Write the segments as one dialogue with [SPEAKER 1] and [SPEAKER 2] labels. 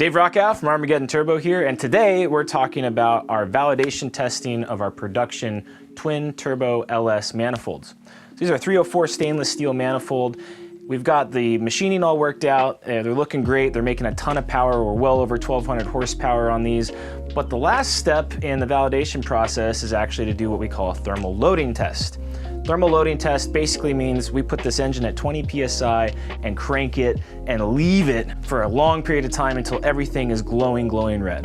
[SPEAKER 1] Dave Rockow from Armageddon Turbo here, and today we're talking about our validation testing of our production twin turbo LS manifolds. So these are 304 stainless steel manifold. We've got the machining all worked out. They're looking great. They're making a ton of power. We're well over 1,200 horsepower on these. But the last step in the validation process is actually to do what we call a thermal loading test. Thermal loading test basically means we put this engine at 20 PSI and crank it and leave it for a long period of time until everything is glowing red.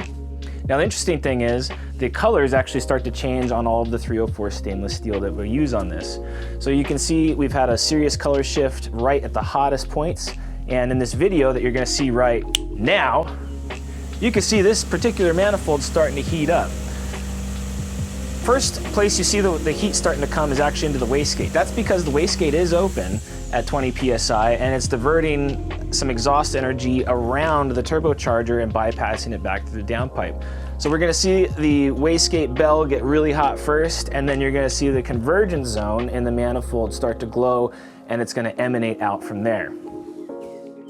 [SPEAKER 1] Now the interesting thing is the colors actually start to change on all of the 304 stainless steel that we use on this. So you can see we've had a serious color shift right at the hottest points. And in this video that you're gonna see right now, you can see this particular manifold starting to heat up. First place you see the heat starting to come is actually into the wastegate. That's because the wastegate is open at 20 PSI and it's diverting some exhaust energy around the turbocharger and bypassing it back to the downpipe. So we're gonna see the wastegate bell get really hot first, and then you're gonna see the convergence zone in the manifold start to glow, and it's gonna emanate out from there.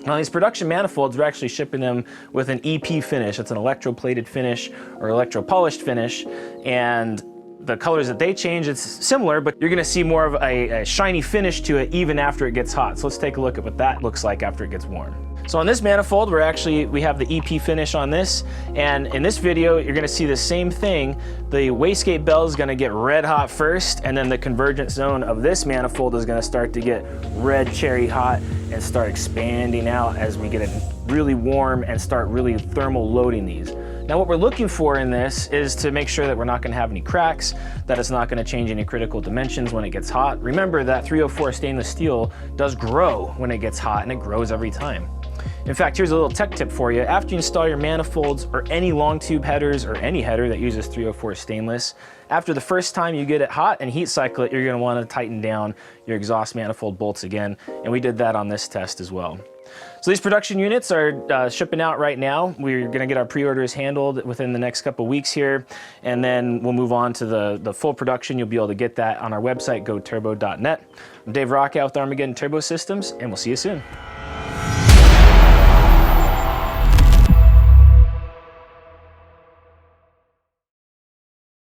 [SPEAKER 1] Now these production manifolds, we're actually shipping them with an EP finish. It's an electroplated finish or electropolished finish, and the colors that they change, it's similar, but you're gonna see more of a shiny finish to it even after it gets hot. So let's take a look at what that looks like after it gets warm. So on this manifold, we have the EP finish on this, and in this video, you're gonna see the same thing. The wastegate bell is gonna get red hot first, and then the convergence zone of this manifold is gonna start to get red cherry hot and start expanding out as we get it really warm and start really thermal loading these. Now what we're looking for in this is to make sure that we're not gonna have any cracks, that it's not gonna change any critical dimensions when it gets hot. Remember that 304 stainless steel does grow when it gets hot, and it grows every time. In fact, here's a little tech tip for you. After you install your manifolds or any long tube headers or any header that uses 304 stainless, after the first time you get it hot and heat cycle it, you're gonna wanna tighten down your exhaust manifold bolts again, and we did that on this test as well. So these production units are shipping out right now. We're gonna get our pre-orders handled within the next couple weeks here, and then we'll move on to the full production. You'll be able to get that on our website, goturbo.net. I'm Dave Rockow with Armageddon Turbo Systems, and we'll see you soon.